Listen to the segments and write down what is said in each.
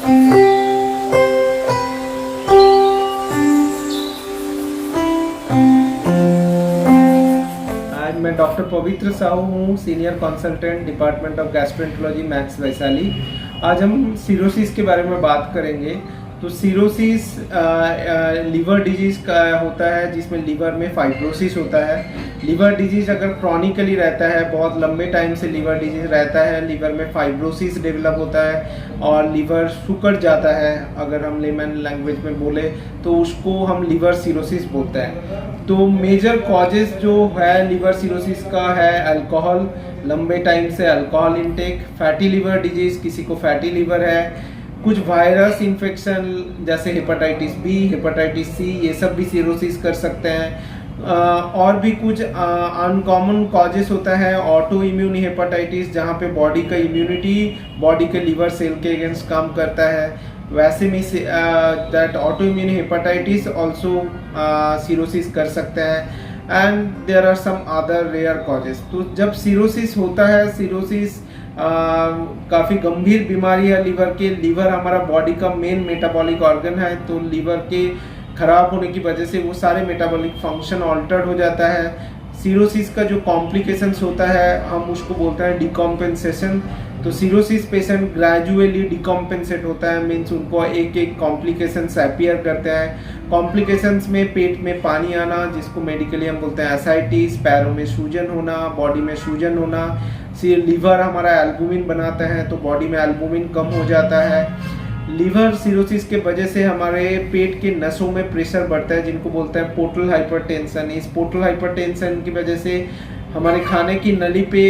मैं डॉक्टर पवित्र साहू हूँ, senior consultant department of gastroenterology max Vaishali. आज हम सिरोसिस के बारे में बात करेंगे। तो सिरोसिस लीवर डिजीज़ का होता है जिसमें लीवर में फाइब्रोसिस होता है। लीवर डिजीज़ अगर क्रॉनिकली रहता है, बहुत लंबे टाइम से लीवर डिजीज़ रहता है, लीवर में फाइब्रोसिस डेवलप होता है और लीवर सिकुड़ जाता है, अगर हम लेमन लैंग्वेज में बोले तो उसको हम लीवर सिरोसिस बोलते हैं। तो मेजर कॉजेज जो है लीवर सिरोसिस का है अल्कोहल, लंबे टाइम से alcohol intake, fatty liver disease, किसी को फैटी लीवर है, कुछ वायरस इन्फेक्शन जैसे हेपेटाइटिस बी, हेपेटाइटिस सी, ये सब भी सिरोसिस कर सकते हैं। और भी कुछ अनकॉमन कॉजेस होता है ऑटो इम्यून हेपेटाइटिस, जहाँ पे बॉडी का इम्यूनिटी बॉडी के लीवर सेल के अगेंस्ट काम करता है। वैसे में that autoimmune hepatitis also cirrhosis कर सकते हैं। And there are some other rare causes. तो जब सिरोसिस होता है, सिरोसिस काफ़ी गंभीर बीमारी है लीवर के। लीवर हमारा बॉडी का मेन मेटाबॉलिक ऑर्गन है, तो लीवर के खराब होने की वजह से वो सारे मेटाबॉलिक फंक्शन ऑल्टर्ड हो जाता है। सिरोसिस का जो कॉम्प्लिकेशंस होता है हम उसको बोलते हैं डिकॉम्पेंसेशन। तो सिरोसिस पेशेंट ग्रेजुअली डिकॉम्पेंसेट होता है, मीन्स उनको एक एक कॉम्प्लिकेशंस अपीयर करते हैं। कॉम्प्लिकेशंस में पेट में पानी आना, जिसको मेडिकली हम बोलते हैं एसाइटिस, पैरों में सूजन होना, बॉडी में सूजन होना। लीवर हमारा एल्बुमिन बनाता है, तो बॉडी में एल्बुमिन कम हो जाता है। लीवर सिरोसिस के वजह से हमारे पेट के नसों में प्रेशर बढ़ता है, जिनको बोलते हैं पोर्टल हाइपरटेंशन। इस पोर्टल हाइपरटेंशन की वजह से हमारे खाने की नली पे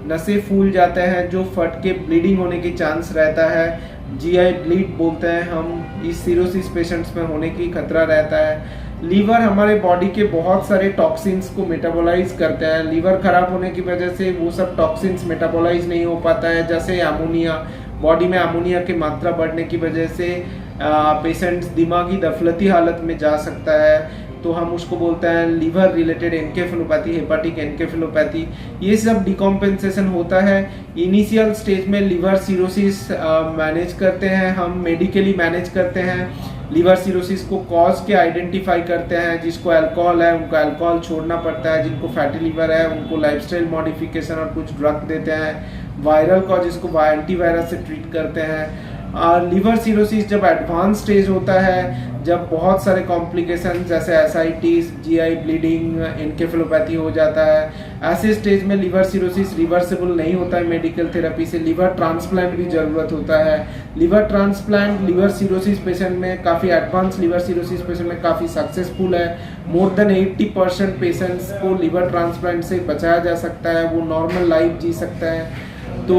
नसें फूल जाते हैं, जो फट के ब्लीडिंग होने की चांस रहता है। जीआई ब्लीड बोलते हैं हम, इस सिरोसिस पेशेंट्स में होने की खतरा रहता है। लीवर हमारे बॉडी के बहुत सारे टॉक्सिन्स को मेटाबोलाइज करता है। लीवर खराब होने की वजह से वो सब टॉक्सिन्स मेटाबोलाइज नहीं हो पाता है, जैसे अमोनिया। बॉडी में अमोनिया की मात्रा बढ़ने की वजह से पेशेंट्स दिमागी दफलती हालत में जा सकता है, तो हम उसको बोलते हैं liver related encephalopathy, hepatic encephalopathy. ये सब डिकॉम्पेंसेशन होता है। इनिशियल स्टेज में लीवर सिरोसिस मैनेज करते हैं, हम मेडिकली मैनेज करते हैं। लीवर सिरोसिस को कॉज के आइडेंटिफाई करते हैं। जिसको अल्कोहल है उनको अल्कोहल छोड़ना पड़ता है, जिनको फैटी लीवर है उनको लाइफस्टाइल मॉडिफिकेशन और कुछ ड्रग देते हैं। वायरल कॉजेज को एंटीवायरस से ट्रीट करते हैं। लीवर सिरोसिस जब एडवांस स्टेज होता है, जब बहुत सारे कॉम्प्लिकेशन जैसे एसाइटिस, जीआई ब्लीडिंग, एनकेफेलोपैथी हो जाता है, ऐसे स्टेज में लीवर सिरोसिस रिवर्सिबल नहीं होता है मेडिकल थेरेपी से। लीवर ट्रांसप्लांट की ज़रूरत होता है। Liver transplant liver cirrhosis patient में काफ़ी एडवांस लीवर सिरोसिस पेशेंट में काफ़ी सक्सेसफुल है। मोर देन 80% पेशेंट्स को लीवर ट्रांसप्लांट से बचाया जा सकता है, वो नॉर्मल लाइफ जी सकता है। तो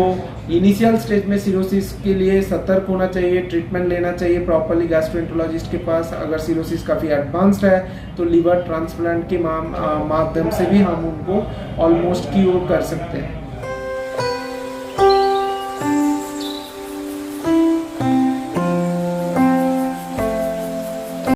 इनिशियल स्टेज में सिरोसिस के लिए सतर्क होना चाहिए, ट्रीटमेंट लेना चाहिए प्रॉपरली गैस्ट्रोएंटरोलॉजिस्ट के पास। अगर सिरोसिस काफ़ी एडवांस्ड है तो लीवर ट्रांसप्लांट के माध्यम से भी हम उनको ऑलमोस्ट क्योर कर सकते हैं।